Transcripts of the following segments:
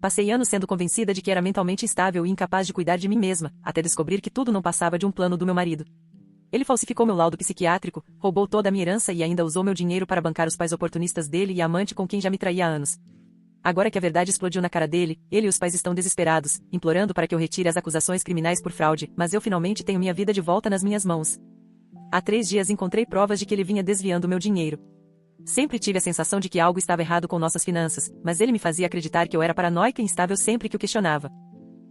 Passei anos sendo convencida de que era mentalmente instável e incapaz de cuidar de mim mesma, até descobrir que tudo não passava de um plano do meu marido. Ele falsificou meu laudo psiquiátrico, roubou toda a minha herança e ainda usou meu dinheiro para bancar os pais oportunistas dele e a amante com quem já me traía há anos. Agora que a verdade explodiu na cara dele, ele e os pais estão desesperados, implorando para que eu retire as acusações criminais por fraude, mas eu finalmente tenho minha vida de volta nas minhas mãos. Há 3 dias encontrei provas de que ele vinha desviando meu dinheiro. Sempre tive a sensação de que algo estava errado com nossas finanças, mas ele me fazia acreditar que eu era paranoica e instável sempre que o questionava.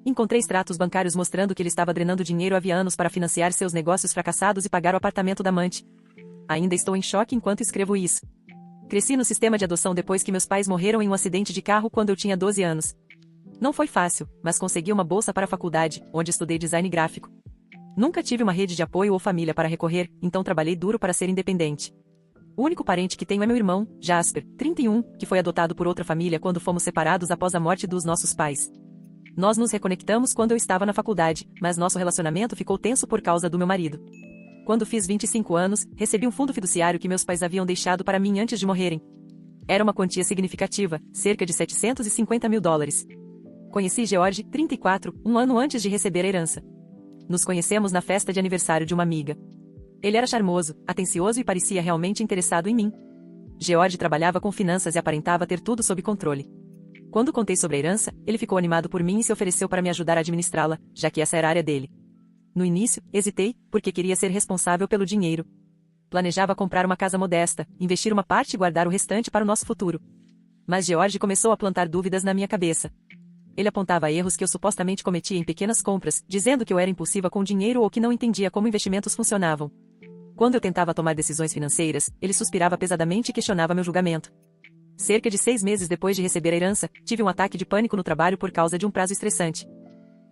Encontrei extratos bancários mostrando que ele estava drenando dinheiro havia anos para financiar seus negócios fracassados e pagar o apartamento da amante. Ainda estou em choque enquanto escrevo isso. Cresci no sistema de adoção depois que meus pais morreram em um acidente de carro quando eu tinha 12 anos. Não foi fácil, mas consegui uma bolsa para a faculdade, onde estudei design gráfico. Nunca tive uma rede de apoio ou família para recorrer, então trabalhei duro para ser independente. O único parente que tenho é meu irmão, Jasper, 31, que foi adotado por outra família quando fomos separados após a morte dos nossos pais. Nós nos reconectamos quando eu estava na faculdade, mas nosso relacionamento ficou tenso por causa do meu marido. Quando fiz 25 anos, recebi um fundo fiduciário que meus pais haviam deixado para mim antes de morrerem. Era uma quantia significativa, cerca de $750 mil. Conheci George, 34, um ano antes de receber a herança. Nos conhecemos na festa de aniversário de uma amiga. Ele era charmoso, atencioso e parecia realmente interessado em mim. George trabalhava com finanças e aparentava ter tudo sob controle. Quando contei sobre a herança, ele ficou animado por mim e se ofereceu para me ajudar a administrá-la, já que essa era a área dele. No início, hesitei, porque queria ser responsável pelo dinheiro. Planejava comprar uma casa modesta, investir uma parte e guardar o restante para o nosso futuro. Mas George começou a plantar dúvidas na minha cabeça. Ele apontava erros que eu supostamente cometia em pequenas compras, dizendo que eu era impulsiva com dinheiro ou que não entendia como investimentos funcionavam. Quando eu tentava tomar decisões financeiras, ele suspirava pesadamente e questionava meu julgamento. Cerca de 6 meses depois de receber a herança, tive um ataque de pânico no trabalho por causa de um prazo estressante.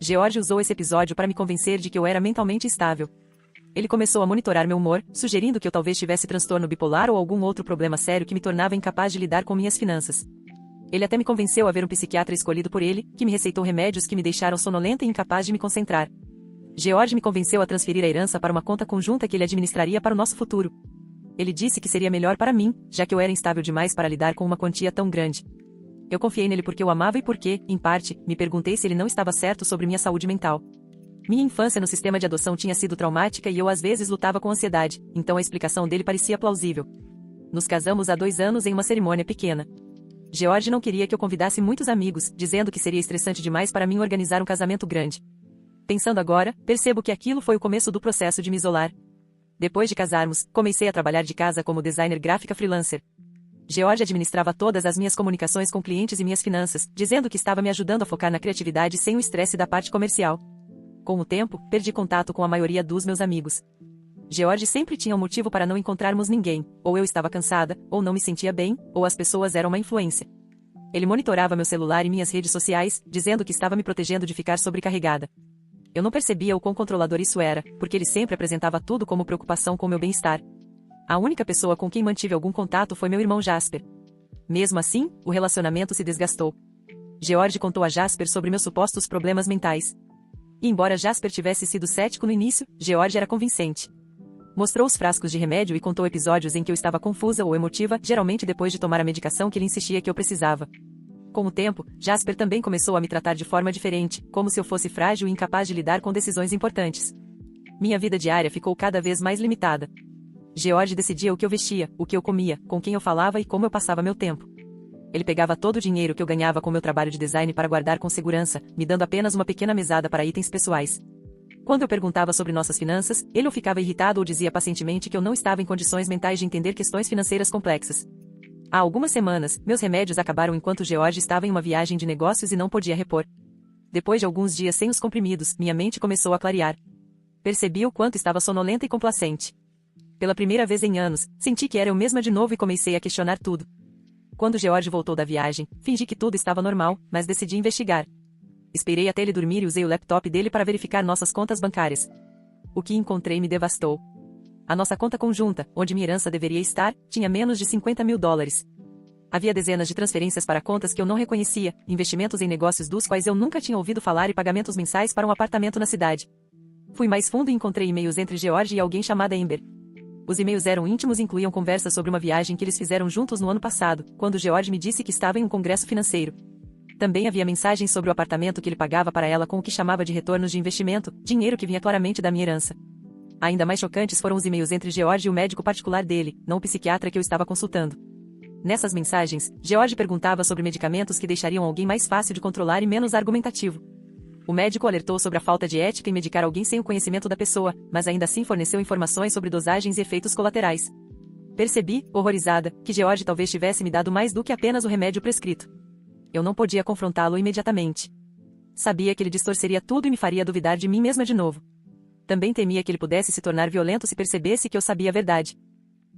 George usou esse episódio para me convencer de que eu era mentalmente instável. Ele começou a monitorar meu humor, sugerindo que eu talvez tivesse transtorno bipolar ou algum outro problema sério que me tornava incapaz de lidar com minhas finanças. Ele até me convenceu a ver um psiquiatra escolhido por ele, que me receitou remédios que me deixaram sonolenta e incapaz de me concentrar. George me convenceu a transferir a herança para uma conta conjunta que ele administraria para o nosso futuro. Ele disse que seria melhor para mim, já que eu era instável demais para lidar com uma quantia tão grande. Eu confiei nele porque o amava e porque, em parte, me perguntei se ele não estava certo sobre minha saúde mental. Minha infância no sistema de adoção tinha sido traumática e eu às vezes lutava com ansiedade, então a explicação dele parecia plausível. Nos casamos há 2 anos em uma cerimônia pequena. George não queria que eu convidasse muitos amigos, dizendo que seria estressante demais para mim organizar um casamento grande. Pensando agora, percebo que aquilo foi o começo do processo de me isolar. Depois de casarmos, comecei a trabalhar de casa como designer gráfica freelancer. George administrava todas as minhas comunicações com clientes e minhas finanças, dizendo que estava me ajudando a focar na criatividade sem o estresse da parte comercial. Com o tempo, perdi contato com a maioria dos meus amigos. George sempre tinha um motivo para não encontrarmos ninguém, ou eu estava cansada, ou não me sentia bem, ou as pessoas eram uma influência. Ele monitorava meu celular e minhas redes sociais, dizendo que estava me protegendo de ficar sobrecarregada. Eu não percebia o quão controlador isso era, porque ele sempre apresentava tudo como preocupação com meu bem-estar. A única pessoa com quem mantive algum contato foi meu irmão Jasper. Mesmo assim, o relacionamento se desgastou. George contou a Jasper sobre meus supostos problemas mentais. E embora Jasper tivesse sido cético no início, George era convincente. Mostrou os frascos de remédio e contou episódios em que eu estava confusa ou emotiva, geralmente depois de tomar a medicação que ele insistia que eu precisava. Com o tempo, Jasper também começou a me tratar de forma diferente, como se eu fosse frágil e incapaz de lidar com decisões importantes. Minha vida diária ficou cada vez mais limitada. George decidia o que eu vestia, o que eu comia, com quem eu falava e como eu passava meu tempo. Ele pegava todo o dinheiro que eu ganhava com meu trabalho de design para guardar com segurança, me dando apenas uma pequena mesada para itens pessoais. Quando eu perguntava sobre nossas finanças, ele ou ficava irritado ou dizia pacientemente que eu não estava em condições mentais de entender questões financeiras complexas. Há algumas semanas, meus remédios acabaram enquanto George estava em uma viagem de negócios e não podia repor. Depois de alguns dias sem os comprimidos, minha mente começou a clarear. Percebi o quanto estava sonolenta e complacente. Pela primeira vez em anos, senti que era eu mesma de novo e comecei a questionar tudo. Quando George voltou da viagem, fingi que tudo estava normal, mas decidi investigar. Esperei até ele dormir e usei o laptop dele para verificar nossas contas bancárias. O que encontrei me devastou. A nossa conta conjunta, onde minha herança deveria estar, tinha menos de $50 mil. Havia dezenas de transferências para contas que eu não reconhecia, investimentos em negócios dos quais eu nunca tinha ouvido falar e pagamentos mensais para um apartamento na cidade. Fui mais fundo e encontrei e-mails entre George e alguém chamada Amber. Os e-mails eram íntimos e incluíam conversas sobre uma viagem que eles fizeram juntos no ano passado, quando George me disse que estava em um congresso financeiro. Também havia mensagens sobre o apartamento que ele pagava para ela com o que chamava de retornos de investimento, dinheiro que vinha claramente da minha herança. Ainda mais chocantes foram os e-mails entre George e o médico particular dele, não o psiquiatra que eu estava consultando. Nessas mensagens, George perguntava sobre medicamentos que deixariam alguém mais fácil de controlar e menos argumentativo. O médico alertou sobre a falta de ética em medicar alguém sem o conhecimento da pessoa, mas ainda assim forneceu informações sobre dosagens e efeitos colaterais. Percebi, horrorizada, que George talvez tivesse me dado mais do que apenas o remédio prescrito. Eu não podia confrontá-lo imediatamente. Sabia que ele distorceria tudo e me faria duvidar de mim mesma de novo. Também temia que ele pudesse se tornar violento se percebesse que eu sabia a verdade.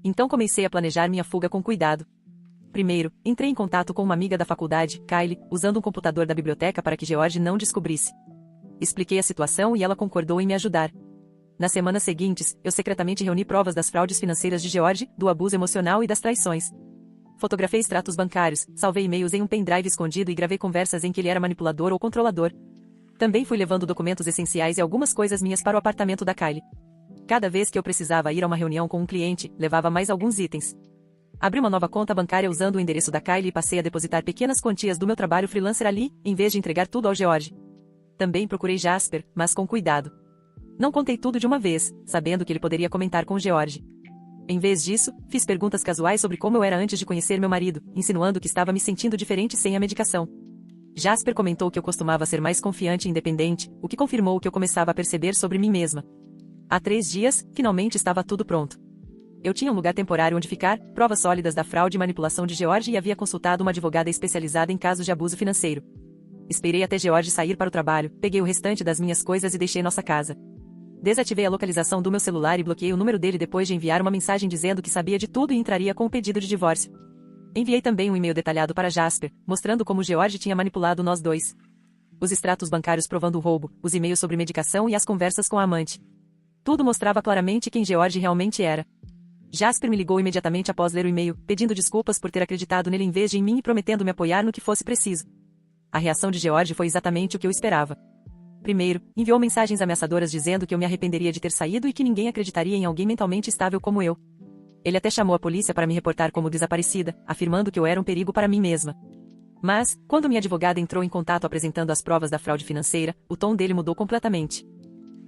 Então comecei a planejar minha fuga com cuidado. Primeiro, entrei em contato com uma amiga da faculdade, Kylie, usando um computador da biblioteca para que George não descobrisse. Expliquei a situação e ela concordou em me ajudar. Nas semanas seguintes, eu secretamente reuni provas das fraudes financeiras de George, do abuso emocional e das traições. Fotografei extratos bancários, salvei e-mails em um pendrive escondido e gravei conversas em que ele era manipulador ou controlador. Também fui levando documentos essenciais e algumas coisas minhas para o apartamento da Kylie. Cada vez que eu precisava ir a uma reunião com um cliente, levava mais alguns itens. Abri uma nova conta bancária usando o endereço da Kylie e passei a depositar pequenas quantias do meu trabalho freelancer ali, em vez de entregar tudo ao George. Também procurei Jasper, mas com cuidado. Não contei tudo de uma vez, sabendo que ele poderia comentar com George. Em vez disso, fiz perguntas casuais sobre como eu era antes de conhecer meu marido, insinuando que estava me sentindo diferente sem a medicação. Jasper comentou que eu costumava ser mais confiante e independente, o que confirmou o que eu começava a perceber sobre mim mesma. Há 3 dias, finalmente estava tudo pronto. Eu tinha um lugar temporário onde ficar, provas sólidas da fraude e manipulação de George e havia consultado uma advogada especializada em casos de abuso financeiro. Esperei até George sair para o trabalho, peguei o restante das minhas coisas e deixei nossa casa. Desativei a localização do meu celular e bloqueei o número dele depois de enviar uma mensagem dizendo que sabia de tudo e entraria com o pedido de divórcio. Enviei também um e-mail detalhado para Jasper, mostrando como George tinha manipulado nós dois. Os extratos bancários provando o roubo, os e-mails sobre medicação e as conversas com a amante. Tudo mostrava claramente quem George realmente era. Jasper me ligou imediatamente após ler o e-mail, pedindo desculpas por ter acreditado nele em vez de em mim e prometendo me apoiar no que fosse preciso. A reação de George foi exatamente o que eu esperava. Primeiro, enviou mensagens ameaçadoras dizendo que eu me arrependeria de ter saído e que ninguém acreditaria em alguém mentalmente estável como eu. Ele até chamou a polícia para me reportar como desaparecida, afirmando que eu era um perigo para mim mesma. Mas, quando minha advogada entrou em contato apresentando as provas da fraude financeira, o tom dele mudou completamente.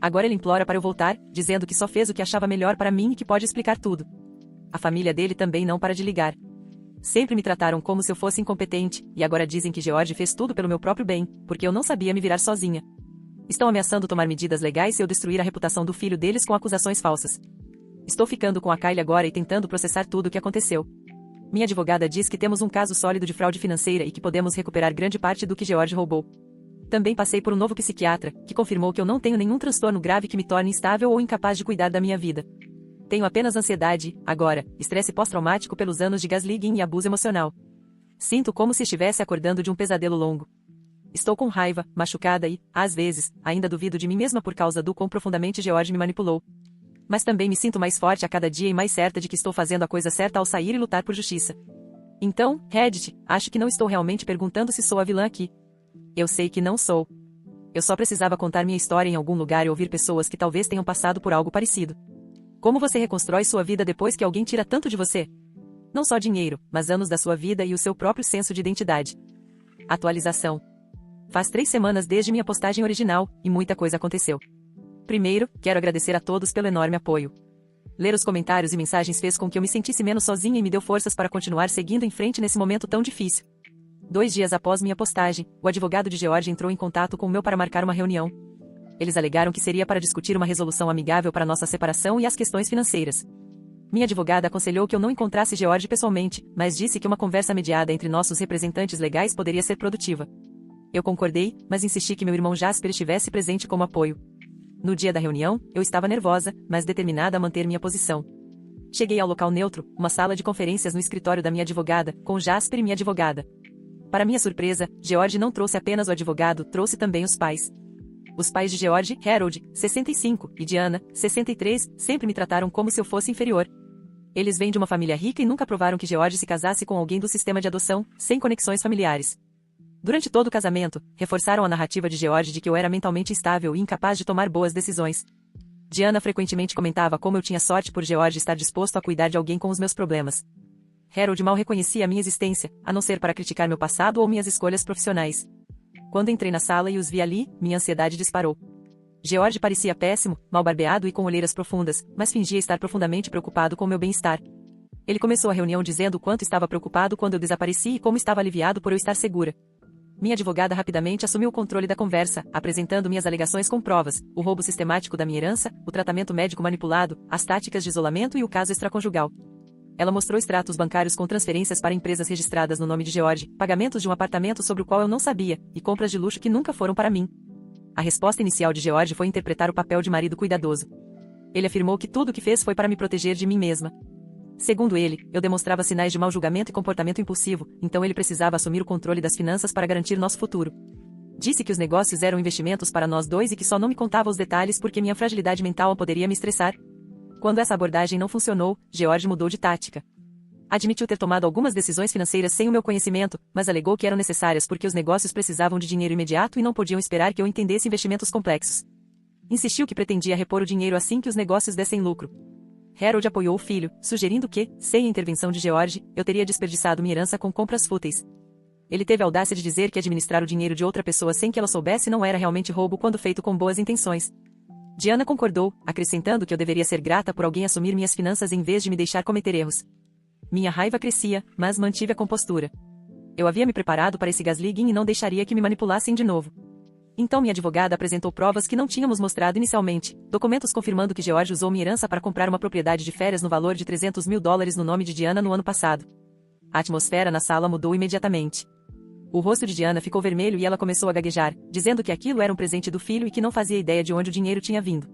Agora ele implora para eu voltar, dizendo que só fez o que achava melhor para mim e que pode explicar tudo. A família dele também não para de ligar. Sempre me trataram como se eu fosse incompetente, e agora dizem que George fez tudo pelo meu próprio bem, porque eu não sabia me virar sozinha. Estão ameaçando tomar medidas legais se eu destruir a reputação do filho deles com acusações falsas. Estou ficando com a Kylie agora e tentando processar tudo o que aconteceu. Minha advogada diz que temos um caso sólido de fraude financeira e que podemos recuperar grande parte do que George roubou. Também passei por um novo psiquiatra, que confirmou que eu não tenho nenhum transtorno grave que me torne instável ou incapaz de cuidar da minha vida. Tenho apenas ansiedade, agora, estresse pós-traumático pelos anos de gaslighting e abuso emocional. Sinto como se estivesse acordando de um pesadelo longo. Estou com raiva, machucada e, às vezes, ainda duvido de mim mesma por causa do quão profundamente George me manipulou. Mas também me sinto mais forte a cada dia e mais certa de que estou fazendo a coisa certa ao sair e lutar por justiça. Então, Reddit, acho que não estou realmente perguntando se sou a vilã aqui. Eu sei que não sou. Eu só precisava contar minha história em algum lugar e ouvir pessoas que talvez tenham passado por algo parecido. Como você reconstrói sua vida depois que alguém tira tanto de você? Não só dinheiro, mas anos da sua vida e o seu próprio senso de identidade. Atualização. Faz 3 semanas desde minha postagem original, e muita coisa aconteceu. Primeiro, quero agradecer a todos pelo enorme apoio. Ler os comentários e mensagens fez com que eu me sentisse menos sozinha e me deu forças para continuar seguindo em frente nesse momento tão difícil. 2 dias após minha postagem, o advogado de George entrou em contato com o meu para marcar uma reunião. Eles alegaram que seria para discutir uma resolução amigável para nossa separação e as questões financeiras. Minha advogada aconselhou que eu não encontrasse George pessoalmente, mas disse que uma conversa mediada entre nossos representantes legais poderia ser produtiva. Eu concordei, mas insisti que meu irmão Jasper estivesse presente como apoio. No dia da reunião, eu estava nervosa, mas determinada a manter minha posição. Cheguei ao local neutro, uma sala de conferências no escritório da minha advogada, com Jasper e minha advogada. Para minha surpresa, George não trouxe apenas o advogado, trouxe também os pais. Os pais de George, Harold, 65, e Diana, 63, sempre me trataram como se eu fosse inferior. Eles vêm de uma família rica e nunca provaram que George se casasse com alguém do sistema de adoção, sem conexões familiares. Durante todo o casamento, reforçaram a narrativa de George de que eu era mentalmente instável e incapaz de tomar boas decisões. Diana frequentemente comentava como eu tinha sorte por George estar disposto a cuidar de alguém com os meus problemas. Harold mal reconhecia a minha existência, a não ser para criticar meu passado ou minhas escolhas profissionais. Quando entrei na sala e os vi ali, minha ansiedade disparou. George parecia péssimo, mal barbeado e com olheiras profundas, mas fingia estar profundamente preocupado com meu bem-estar. Ele começou a reunião dizendo o quanto estava preocupado quando eu desapareci e como estava aliviado por eu estar segura. Minha advogada rapidamente assumiu o controle da conversa, apresentando minhas alegações com provas, o roubo sistemático da minha herança, o tratamento médico manipulado, as táticas de isolamento e o caso extraconjugal. Ela mostrou extratos bancários com transferências para empresas registradas no nome de George, pagamentos de um apartamento sobre o qual eu não sabia, e compras de luxo que nunca foram para mim. A resposta inicial de George foi interpretar o papel de marido cuidadoso. Ele afirmou que tudo o que fez foi para me proteger de mim mesma. Segundo ele, eu demonstrava sinais de mau julgamento e comportamento impulsivo, então ele precisava assumir o controle das finanças para garantir nosso futuro. Disse que os negócios eram investimentos para nós dois e que só não me contava os detalhes porque minha fragilidade mental poderia me estressar. Quando essa abordagem não funcionou, George mudou de tática. Admitiu ter tomado algumas decisões financeiras sem o meu conhecimento, mas alegou que eram necessárias porque os negócios precisavam de dinheiro imediato e não podiam esperar que eu entendesse investimentos complexos. Insistiu que pretendia repor o dinheiro assim que os negócios dessem lucro. Harold apoiou o filho, sugerindo que, sem a intervenção de George, eu teria desperdiçado minha herança com compras fúteis. Ele teve a audácia de dizer que administrar o dinheiro de outra pessoa sem que ela soubesse não era realmente roubo quando feito com boas intenções. Diana concordou, acrescentando que eu deveria ser grata por alguém assumir minhas finanças em vez de me deixar cometer erros. Minha raiva crescia, mas mantive a compostura. Eu havia me preparado para esse gaslighting e não deixaria que me manipulassem de novo. Então minha advogada apresentou provas que não tínhamos mostrado inicialmente, documentos confirmando que George usou minha herança para comprar uma propriedade de férias no valor de $300 mil no nome de Diana no ano passado. A atmosfera na sala mudou imediatamente. O rosto de Diana ficou vermelho e ela começou a gaguejar, dizendo que aquilo era um presente do filho e que não fazia ideia de onde o dinheiro tinha vindo.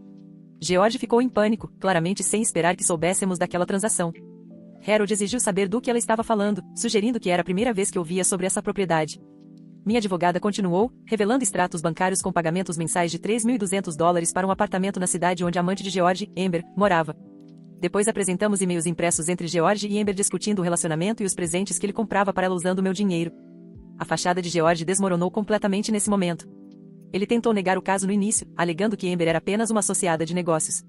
George ficou em pânico, claramente sem esperar que soubéssemos daquela transação. Harold exigiu saber do que ela estava falando, sugerindo que era a primeira vez que ouvia sobre essa propriedade. Minha advogada continuou, revelando extratos bancários com pagamentos mensais de $3.200 para um apartamento na cidade onde a amante de George, Amber, morava. Depois apresentamos e-mails impressos entre George e Amber discutindo o relacionamento e os presentes que ele comprava para ela usando meu dinheiro. A fachada de George desmoronou completamente nesse momento. Ele tentou negar o caso no início, alegando que Amber era apenas uma associada de negócios.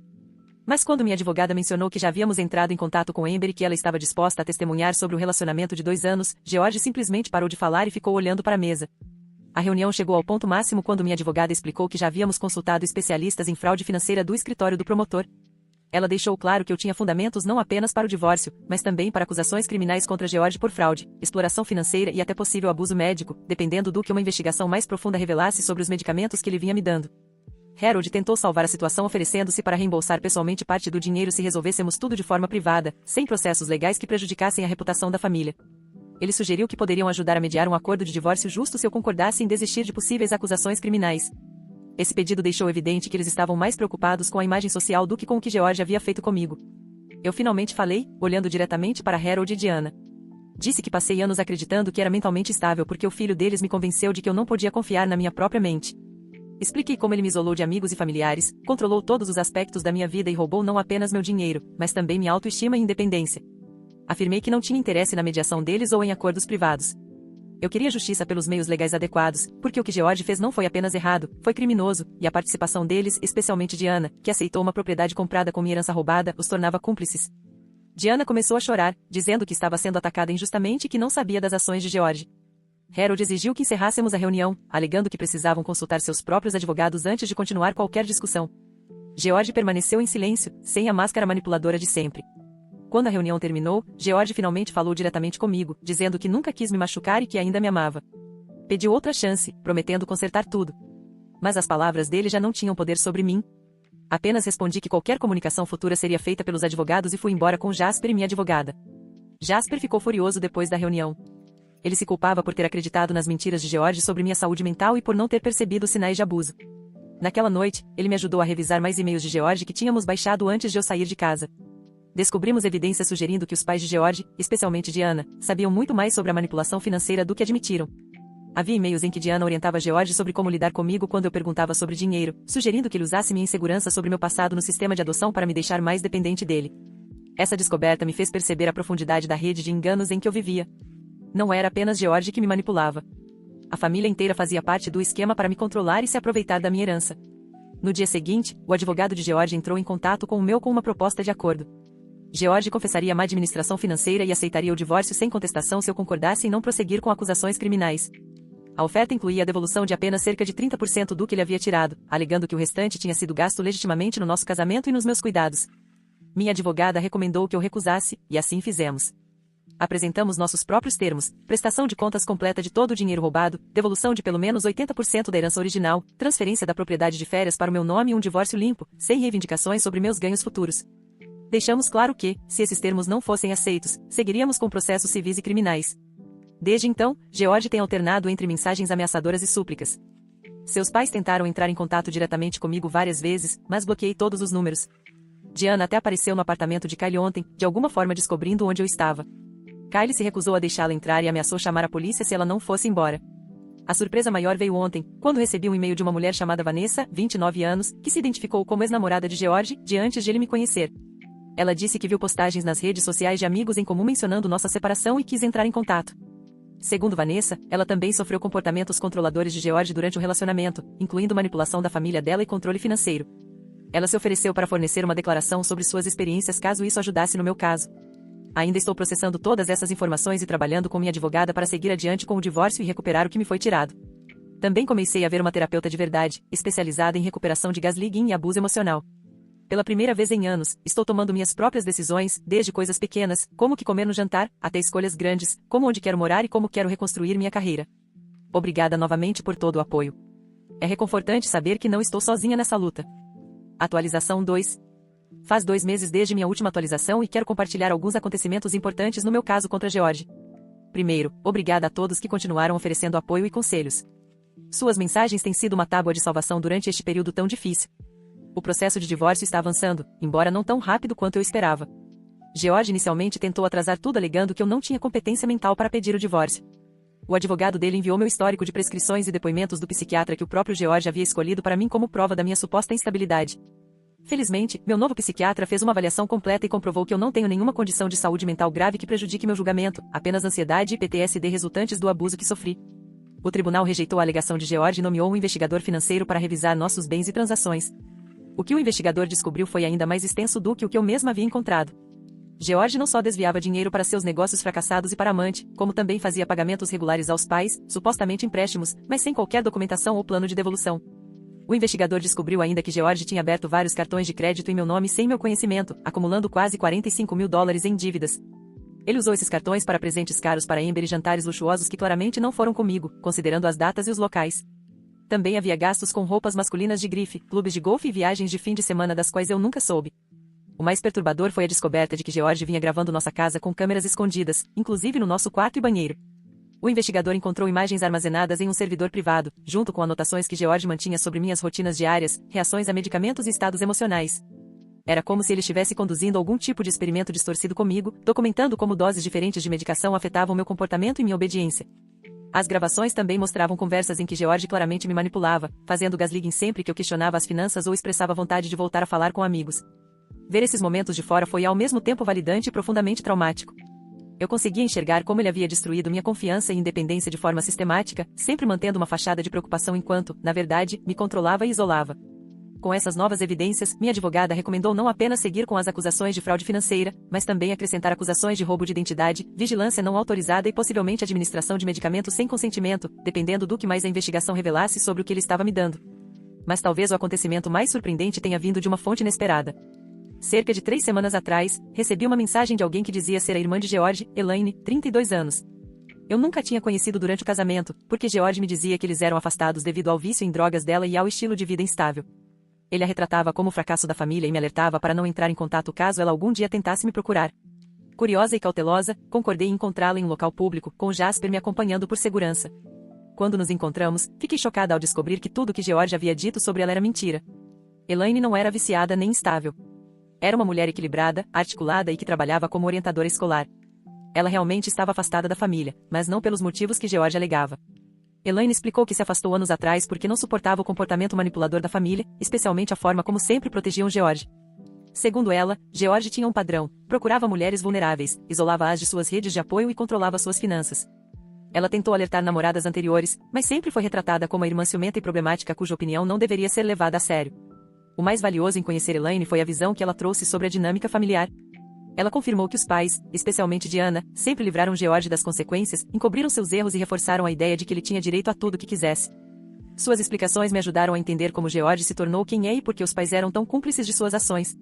Mas quando minha advogada mencionou que já havíamos entrado em contato com Amber e que ela estava disposta a testemunhar sobre o relacionamento de 2 anos, George simplesmente parou de falar e ficou olhando para a mesa. A reunião chegou ao ponto máximo quando minha advogada explicou que já havíamos consultado especialistas em fraude financeira do escritório do promotor. Ela deixou claro que eu tinha fundamentos não apenas para o divórcio, mas também para acusações criminais contra George por fraude, exploração financeira e até possível abuso médico, dependendo do que uma investigação mais profunda revelasse sobre os medicamentos que ele vinha me dando. Harold tentou salvar a situação oferecendo-se para reembolsar pessoalmente parte do dinheiro se resolvêssemos tudo de forma privada, sem processos legais que prejudicassem a reputação da família. Ele sugeriu que poderiam ajudar a mediar um acordo de divórcio justo se eu concordasse em desistir de possíveis acusações criminais. Esse pedido deixou evidente que eles estavam mais preocupados com a imagem social do que com o que George havia feito comigo. Eu finalmente falei, olhando diretamente para Harold e Diana. Disse que passei anos acreditando que era mentalmente estável porque o filho deles me convenceu de que eu não podia confiar na minha própria mente. Expliquei como ele me isolou de amigos e familiares, controlou todos os aspectos da minha vida e roubou não apenas meu dinheiro, mas também minha autoestima e independência. Afirmei que não tinha interesse na mediação deles ou em acordos privados. Eu queria justiça pelos meios legais adequados, porque o que George fez não foi apenas errado, foi criminoso, e a participação deles, especialmente Diana, que aceitou uma propriedade comprada com minha herança roubada, os tornava cúmplices. Diana começou a chorar, dizendo que estava sendo atacada injustamente e que não sabia das ações de George. Harold exigiu que encerrássemos a reunião, alegando que precisavam consultar seus próprios advogados antes de continuar qualquer discussão. George permaneceu em silêncio, sem a máscara manipuladora de sempre. Quando a reunião terminou, George finalmente falou diretamente comigo, dizendo que nunca quis me machucar e que ainda me amava. Pediu outra chance, prometendo consertar tudo. Mas as palavras dele já não tinham poder sobre mim. Apenas respondi que qualquer comunicação futura seria feita pelos advogados e fui embora com Jasper e minha advogada. Jasper ficou furioso depois da reunião. Ele se culpava por ter acreditado nas mentiras de George sobre minha saúde mental e por não ter percebido sinais de abuso. Naquela noite, ele me ajudou a revisar mais e-mails de George que tínhamos baixado antes de eu sair de casa. Descobrimos evidências sugerindo que os pais de George, especialmente Diana, sabiam muito mais sobre a manipulação financeira do que admitiram. Havia e-mails em que Diana orientava George sobre como lidar comigo quando eu perguntava sobre dinheiro, sugerindo que ele usasse minha insegurança sobre meu passado no sistema de adoção para me deixar mais dependente dele. Essa descoberta me fez perceber a profundidade da rede de enganos em que eu vivia. Não era apenas George que me manipulava. A família inteira fazia parte do esquema para me controlar e se aproveitar da minha herança. No dia seguinte, o advogado de George entrou em contato com o meu com uma proposta de acordo. George confessaria má administração financeira e aceitaria o divórcio sem contestação se eu concordasse em não prosseguir com acusações criminais. A oferta incluía a devolução de apenas cerca de 30% do que ele havia tirado, alegando que o restante tinha sido gasto legitimamente no nosso casamento e nos meus cuidados. Minha advogada recomendou que eu recusasse, e assim fizemos. Apresentamos nossos próprios termos: prestação de contas completa de todo o dinheiro roubado, devolução de pelo menos 80% da herança original, transferência da propriedade de férias para o meu nome e um divórcio limpo, sem reivindicações sobre meus ganhos futuros. Deixamos claro que, se esses termos não fossem aceitos, seguiríamos com processos civis e criminais. Desde então, George tem alternado entre mensagens ameaçadoras e súplicas. Seus pais tentaram entrar em contato diretamente comigo várias vezes, mas bloqueei todos os números. Diana até apareceu no apartamento de Kylie ontem, de alguma forma descobrindo onde eu estava. Kylie se recusou a deixá-la entrar e ameaçou chamar a polícia se ela não fosse embora. A surpresa maior veio ontem, quando recebi um e-mail de uma mulher chamada Vanessa, 29 anos, que se identificou como ex-namorada de George, de antes de ele me conhecer. Ela disse que viu postagens nas redes sociais de amigos em comum mencionando nossa separação e quis entrar em contato. Segundo Vanessa, ela também sofreu comportamentos controladores de George durante o relacionamento, incluindo manipulação da família dela e controle financeiro. Ela se ofereceu para fornecer uma declaração sobre suas experiências caso isso ajudasse no meu caso. Ainda estou processando todas essas informações e trabalhando com minha advogada para seguir adiante com o divórcio e recuperar o que me foi tirado. Também comecei a ver uma terapeuta de verdade, especializada em recuperação de gaslighting e abuso emocional. Pela primeira vez em anos, estou tomando minhas próprias decisões, desde coisas pequenas, como o que comer no jantar, até escolhas grandes, como onde quero morar e como quero reconstruir minha carreira. Obrigada novamente por todo o apoio. É reconfortante saber que não estou sozinha nessa luta. Atualização 2. Faz 2 meses desde minha última atualização e quero compartilhar alguns acontecimentos importantes no meu caso contra George. Primeiro, obrigada a todos que continuaram oferecendo apoio e conselhos. Suas mensagens têm sido uma tábua de salvação durante este período tão difícil. O processo de divórcio está avançando, embora não tão rápido quanto eu esperava. George inicialmente tentou atrasar tudo alegando que eu não tinha competência mental para pedir o divórcio. O advogado dele enviou meu histórico de prescrições e depoimentos do psiquiatra que o próprio George havia escolhido para mim como prova da minha suposta instabilidade. Felizmente, meu novo psiquiatra fez uma avaliação completa e comprovou que eu não tenho nenhuma condição de saúde mental grave que prejudique meu julgamento, apenas ansiedade e PTSD resultantes do abuso que sofri. O tribunal rejeitou a alegação de George e nomeou um investigador financeiro para revisar nossos bens e transações. O que o investigador descobriu foi ainda mais extenso do que o que eu mesma havia encontrado. George não só desviava dinheiro para seus negócios fracassados e para amante, como também fazia pagamentos regulares aos pais, supostamente empréstimos, mas sem qualquer documentação ou plano de devolução. O investigador descobriu ainda que George tinha aberto vários cartões de crédito em meu nome sem meu conhecimento, acumulando quase $45.000 em dívidas. Ele usou esses cartões para presentes caros para Amber e jantares luxuosos que claramente não foram comigo, considerando as datas e os locais. Também havia gastos com roupas masculinas de grife, clubes de golfe e viagens de fim de semana das quais eu nunca soube. O mais perturbador foi a descoberta de que George vinha gravando nossa casa com câmeras escondidas, inclusive no nosso quarto e banheiro. O investigador encontrou imagens armazenadas em um servidor privado, junto com anotações que George mantinha sobre minhas rotinas diárias, reações a medicamentos e estados emocionais. Era como se ele estivesse conduzindo algum tipo de experimento distorcido comigo, documentando como doses diferentes de medicação afetavam meu comportamento e minha obediência. As gravações também mostravam conversas em que George claramente me manipulava, fazendo gaslighting sempre que eu questionava as finanças ou expressava vontade de voltar a falar com amigos. Ver esses momentos de fora foi ao mesmo tempo validante e profundamente traumático. Eu conseguia enxergar como ele havia destruído minha confiança e independência de forma sistemática, sempre mantendo uma fachada de preocupação enquanto, na verdade, me controlava e isolava. Com essas novas evidências, minha advogada recomendou não apenas seguir com as acusações de fraude financeira, mas também acrescentar acusações de roubo de identidade, vigilância não autorizada e possivelmente administração de medicamentos sem consentimento, dependendo do que mais a investigação revelasse sobre o que ele estava me dando. Mas talvez o acontecimento mais surpreendente tenha vindo de uma fonte inesperada. Cerca de 3 semanas atrás, recebi uma mensagem de alguém que dizia ser a irmã de George, Elaine, 32 anos. Eu nunca tinha conhecido durante o casamento, porque George me dizia que eles eram afastados devido ao vício em drogas dela e ao estilo de vida instável. Ele a retratava como o fracasso da família e me alertava para não entrar em contato caso ela algum dia tentasse me procurar. Curiosa e cautelosa, concordei em encontrá-la em um local público, com Jasper me acompanhando por segurança. Quando nos encontramos, fiquei chocada ao descobrir que tudo o que George havia dito sobre ela era mentira. Elaine não era viciada nem instável. Era uma mulher equilibrada, articulada e que trabalhava como orientadora escolar. Ela realmente estava afastada da família, mas não pelos motivos que George alegava. Elaine explicou que se afastou anos atrás porque não suportava o comportamento manipulador da família, especialmente a forma como sempre protegiam George. Segundo ela, George tinha um padrão: procurava mulheres vulneráveis, isolava-as de suas redes de apoio e controlava suas finanças. Ela tentou alertar namoradas anteriores, mas sempre foi retratada como a irmã ciumenta e problemática cuja opinião não deveria ser levada a sério. O mais valioso em conhecer Elaine foi a visão que ela trouxe sobre a dinâmica familiar. Ela confirmou que os pais, especialmente Diana, sempre livraram George das consequências, encobriram seus erros e reforçaram a ideia de que ele tinha direito a tudo o que quisesse. Suas explicações me ajudaram a entender como George se tornou quem é e por que os pais eram tão cúmplices de suas ações.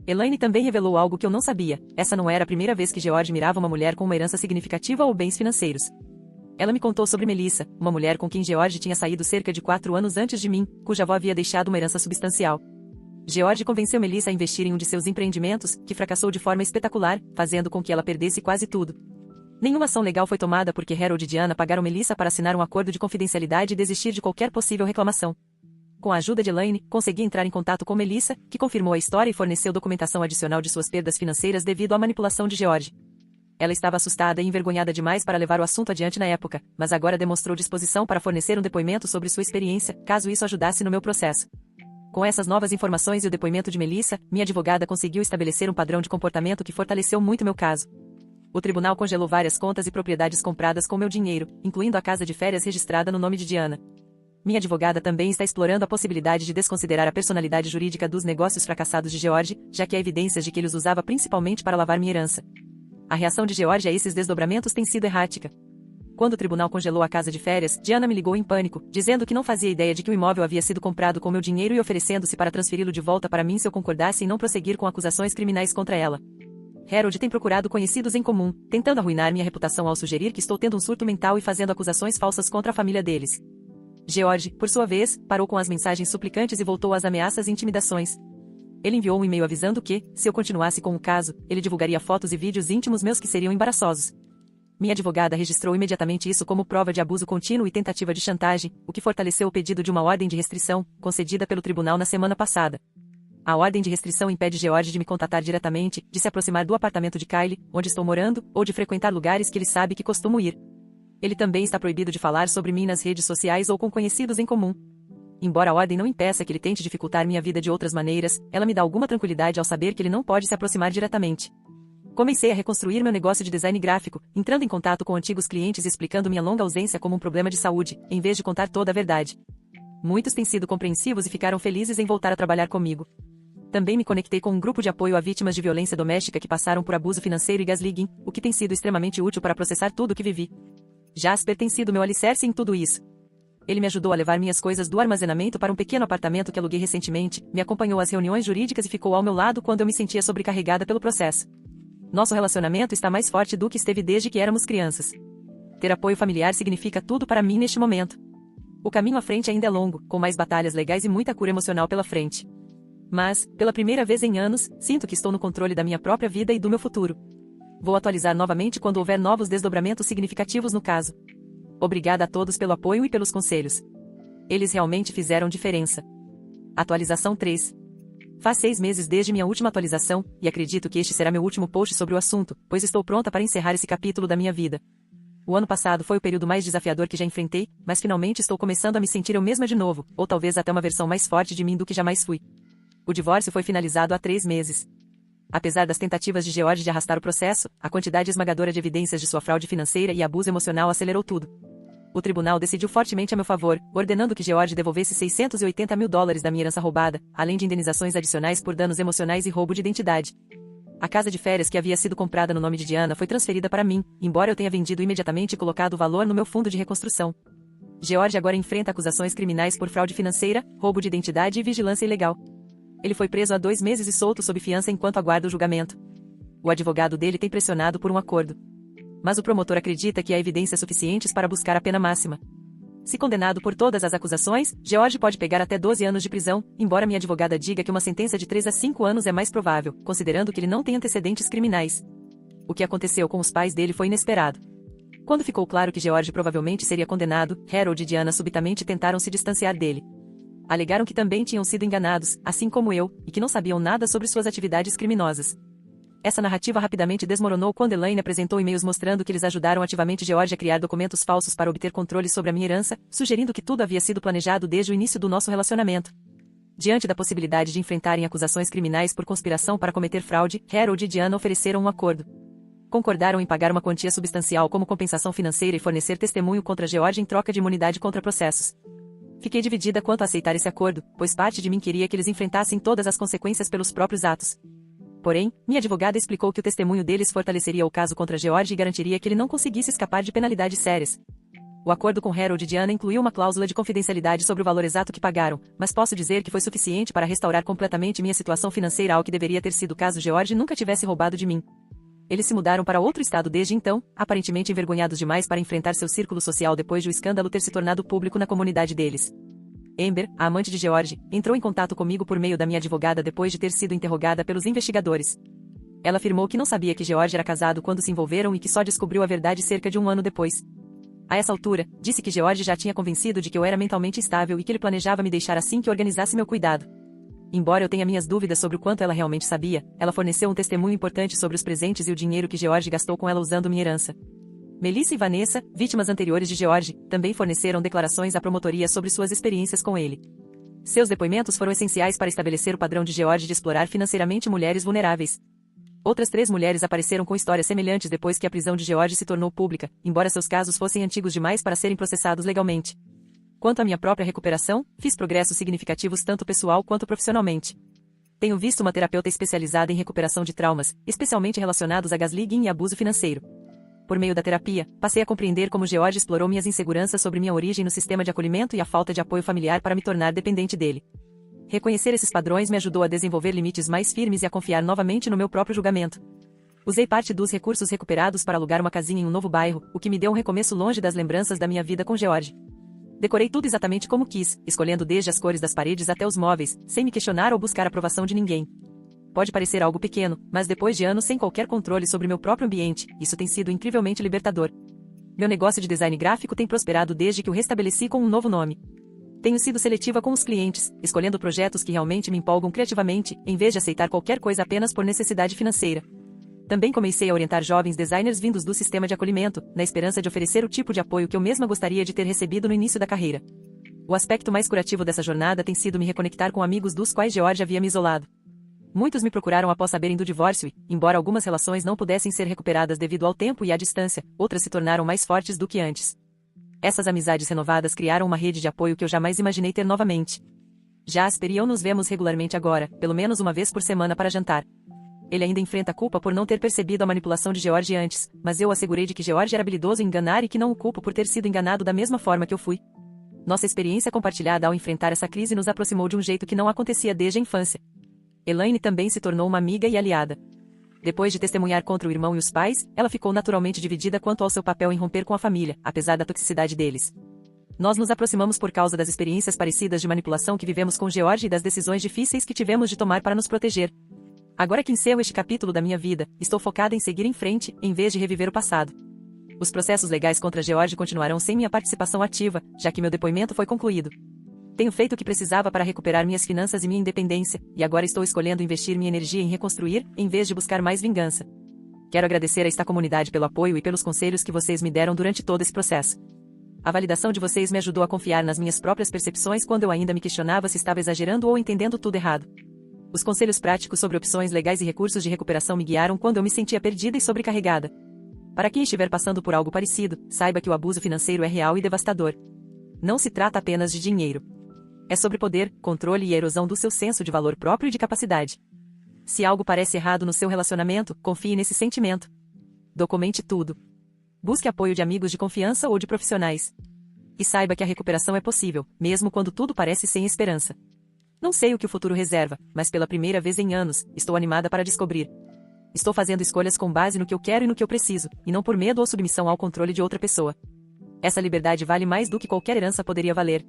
Elaine também revelou algo que eu não sabia: essa não era a primeira vez que George mirava uma mulher com uma herança significativa ou bens financeiros. Ela me contou sobre Melissa, uma mulher com quem George tinha saído cerca de 4 anos antes de mim, cuja avó havia deixado uma herança substancial. George convenceu Melissa a investir em um de seus empreendimentos, que fracassou de forma espetacular, fazendo com que ela perdesse quase tudo. Nenhuma ação legal foi tomada porque Harold e Diana pagaram Melissa para assinar um acordo de confidencialidade e desistir de qualquer possível reclamação. Com a ajuda de Elaine, consegui entrar em contato com Melissa, que confirmou a história e forneceu documentação adicional de suas perdas financeiras devido à manipulação de George. Ela estava assustada e envergonhada demais para levar o assunto adiante na época, mas agora demonstrou disposição para fornecer um depoimento sobre sua experiência, caso isso ajudasse no meu processo. Com essas novas informações e o depoimento de Melissa, minha advogada conseguiu estabelecer um padrão de comportamento que fortaleceu muito meu caso. O tribunal congelou várias contas e propriedades compradas com meu dinheiro, incluindo a casa de férias registrada no nome de Diana. Minha advogada também está explorando a possibilidade de desconsiderar a personalidade jurídica dos negócios fracassados de George, já que há evidências de que ele os usava principalmente para lavar minha herança. A reação de George a esses desdobramentos tem sido errática. Quando o tribunal congelou a casa de férias, Diana me ligou em pânico, dizendo que não fazia ideia de que o imóvel havia sido comprado com meu dinheiro e oferecendo-se para transferi-lo de volta para mim se eu concordasse em não prosseguir com acusações criminais contra ela. Harold tem procurado conhecidos em comum, tentando arruinar minha reputação ao sugerir que estou tendo um surto mental e fazendo acusações falsas contra a família deles. George, por sua vez, parou com as mensagens suplicantes e voltou às ameaças e intimidações. Ele enviou um e-mail avisando que, se eu continuasse com o caso, ele divulgaria fotos e vídeos íntimos meus que seriam embaraçosos. Minha advogada registrou imediatamente isso como prova de abuso contínuo e tentativa de chantagem, o que fortaleceu o pedido de uma ordem de restrição, concedida pelo tribunal na semana passada. A ordem de restrição impede George de me contatar diretamente, de se aproximar do apartamento de Kylie, onde estou morando, ou de frequentar lugares que ele sabe que costumo ir. Ele também está proibido de falar sobre mim nas redes sociais ou com conhecidos em comum. Embora a ordem não impeça que ele tente dificultar minha vida de outras maneiras, ela me dá alguma tranquilidade ao saber que ele não pode se aproximar diretamente. Comecei a reconstruir meu negócio de design gráfico, entrando em contato com antigos clientes e explicando minha longa ausência como um problema de saúde, em vez de contar toda a verdade. Muitos têm sido compreensivos e ficaram felizes em voltar a trabalhar comigo. Também me conectei com um grupo de apoio a vítimas de violência doméstica que passaram por abuso financeiro e gaslighting, o que tem sido extremamente útil para processar tudo o que vivi. Jasper tem sido meu alicerce em tudo isso. Ele me ajudou a levar minhas coisas do armazenamento para um pequeno apartamento que aluguei recentemente, me acompanhou às reuniões jurídicas e ficou ao meu lado quando eu me sentia sobrecarregada pelo processo. Nosso relacionamento está mais forte do que esteve desde que éramos crianças. Ter apoio familiar significa tudo para mim neste momento. O caminho à frente ainda é longo, com mais batalhas legais e muita cura emocional pela frente. Mas, pela primeira vez em anos, sinto que estou no controle da minha própria vida e do meu futuro. Vou atualizar novamente quando houver novos desdobramentos significativos no caso. Obrigada a todos pelo apoio e pelos conselhos. Eles realmente fizeram diferença. Atualização 3. Faz 6 meses desde minha última atualização, e acredito que este será meu último post sobre o assunto, pois estou pronta para encerrar esse capítulo da minha vida. O ano passado foi o período mais desafiador que já enfrentei, mas finalmente estou começando a me sentir eu mesma de novo, ou talvez até uma versão mais forte de mim do que jamais fui. O divórcio foi finalizado há 3 meses. Apesar das tentativas de George de arrastar o processo, a quantidade esmagadora de evidências de sua fraude financeira e abuso emocional acelerou tudo. O tribunal decidiu fortemente a meu favor, ordenando que George devolvesse $680 mil da minha herança roubada, além de indenizações adicionais por danos emocionais e roubo de identidade. A casa de férias que havia sido comprada no nome de Diana foi transferida para mim, embora eu tenha vendido imediatamente e colocado o valor no meu fundo de reconstrução. George agora enfrenta acusações criminais por fraude financeira, roubo de identidade e vigilância ilegal. Ele foi preso há 2 meses e solto sob fiança enquanto aguarda o julgamento. O advogado dele tem pressionado por um acordo. Mas o promotor acredita que há evidências suficientes para buscar a pena máxima. Se condenado por todas as acusações, George pode pegar até 12 anos de prisão, embora minha advogada diga que uma sentença de 3 a 5 anos é mais provável, considerando que ele não tem antecedentes criminais. O que aconteceu com os pais dele foi inesperado. Quando ficou claro que George provavelmente seria condenado, Harold e Diana subitamente tentaram se distanciar dele. Alegaram que também tinham sido enganados, assim como eu, e que não sabiam nada sobre suas atividades criminosas. Essa narrativa rapidamente desmoronou quando Elaine apresentou e-mails mostrando que eles ajudaram ativamente George a criar documentos falsos para obter controle sobre a minha herança, sugerindo que tudo havia sido planejado desde o início do nosso relacionamento. Diante da possibilidade de enfrentarem acusações criminais por conspiração para cometer fraude, Harold e Diana ofereceram um acordo. Concordaram em pagar uma quantia substancial como compensação financeira e fornecer testemunho contra George em troca de imunidade contra processos. Fiquei dividida quanto a aceitar esse acordo, pois parte de mim queria que eles enfrentassem todas as consequências pelos próprios atos. Porém, minha advogada explicou que o testemunho deles fortaleceria o caso contra George e garantiria que ele não conseguisse escapar de penalidades sérias. O acordo com Harold e Diana incluiu uma cláusula de confidencialidade sobre o valor exato que pagaram, mas posso dizer que foi suficiente para restaurar completamente minha situação financeira ao que deveria ter sido caso George nunca tivesse roubado de mim. Eles se mudaram para outro estado desde então, aparentemente envergonhados demais para enfrentar seu círculo social depois de o escândalo ter se tornado público na comunidade deles. Amber, a amante de George, entrou em contato comigo por meio da minha advogada depois de ter sido interrogada pelos investigadores. Ela afirmou que não sabia que George era casado quando se envolveram e que só descobriu a verdade cerca de um ano depois. A essa altura, disse que George já tinha convencido de que eu era mentalmente estável e que ele planejava me deixar assim que organizasse meu cuidado. Embora eu tenha minhas dúvidas sobre o quanto ela realmente sabia, ela forneceu um testemunho importante sobre os presentes e o dinheiro que George gastou com ela usando minha herança. Melissa e Vanessa, vítimas anteriores de George, também forneceram declarações à promotoria sobre suas experiências com ele. Seus depoimentos foram essenciais para estabelecer o padrão de George de explorar financeiramente mulheres vulneráveis. Outras 3 mulheres apareceram com histórias semelhantes depois que a prisão de George se tornou pública, embora seus casos fossem antigos demais para serem processados legalmente. Quanto à minha própria recuperação, fiz progressos significativos tanto pessoal quanto profissionalmente. Tenho visto uma terapeuta especializada em recuperação de traumas, especialmente relacionados a gaslighting e abuso financeiro. Por meio da terapia, passei a compreender como George explorou minhas inseguranças sobre minha origem no sistema de acolhimento e a falta de apoio familiar para me tornar dependente dele. Reconhecer esses padrões me ajudou a desenvolver limites mais firmes e a confiar novamente no meu próprio julgamento. Usei parte dos recursos recuperados para alugar uma casinha em um novo bairro, o que me deu um recomeço longe das lembranças da minha vida com George. Decorei tudo exatamente como quis, escolhendo desde as cores das paredes até os móveis, sem me questionar ou buscar a aprovação de ninguém. Pode parecer algo pequeno, mas depois de anos sem qualquer controle sobre meu próprio ambiente, isso tem sido incrivelmente libertador. Meu negócio de design gráfico tem prosperado desde que o restabeleci com um novo nome. Tenho sido seletiva com os clientes, escolhendo projetos que realmente me empolgam criativamente, em vez de aceitar qualquer coisa apenas por necessidade financeira. Também comecei a orientar jovens designers vindos do sistema de acolhimento, na esperança de oferecer o tipo de apoio que eu mesma gostaria de ter recebido no início da carreira. O aspecto mais curativo dessa jornada tem sido me reconectar com amigos dos quais George havia me isolado. Muitos me procuraram após saberem do divórcio e, embora algumas relações não pudessem ser recuperadas devido ao tempo e à distância, outras se tornaram mais fortes do que antes. Essas amizades renovadas criaram uma rede de apoio que eu jamais imaginei ter novamente. Jasper e eu nos vemos regularmente agora, pelo menos uma vez por semana para jantar. Ele ainda enfrenta culpa por não ter percebido a manipulação de George antes, mas eu assegurei de que George era habilidoso em enganar e que não o culpo por ter sido enganado da mesma forma que eu fui. Nossa experiência compartilhada ao enfrentar essa crise nos aproximou de um jeito que não acontecia desde a infância. Elaine também se tornou uma amiga e aliada. Depois de testemunhar contra o irmão e os pais, ela ficou naturalmente dividida quanto ao seu papel em romper com a família, apesar da toxicidade deles. Nós nos aproximamos por causa das experiências parecidas de manipulação que vivemos com George e das decisões difíceis que tivemos de tomar para nos proteger. Agora que encerro este capítulo da minha vida, estou focada em seguir em frente, em vez de reviver o passado. Os processos legais contra George continuarão sem minha participação ativa, já que meu depoimento foi concluído. Tenho feito o que precisava para recuperar minhas finanças e minha independência, e agora estou escolhendo investir minha energia em reconstruir, em vez de buscar mais vingança. Quero agradecer a esta comunidade pelo apoio e pelos conselhos que vocês me deram durante todo esse processo. A validação de vocês me ajudou a confiar nas minhas próprias percepções quando eu ainda me questionava se estava exagerando ou entendendo tudo errado. Os conselhos práticos sobre opções legais e recursos de recuperação me guiaram quando eu me sentia perdida e sobrecarregada. Para quem estiver passando por algo parecido, saiba que o abuso financeiro é real e devastador. Não se trata apenas de dinheiro. É sobre poder, controle e a erosão do seu senso de valor próprio e de capacidade. Se algo parece errado no seu relacionamento, confie nesse sentimento. Documente tudo. Busque apoio de amigos de confiança ou de profissionais. E saiba que a recuperação é possível, mesmo quando tudo parece sem esperança. Não sei o que o futuro reserva, mas pela primeira vez em anos, estou animada para descobrir. Estou fazendo escolhas com base no que eu quero e no que eu preciso, e não por medo ou submissão ao controle de outra pessoa. Essa liberdade vale mais do que qualquer herança poderia valer.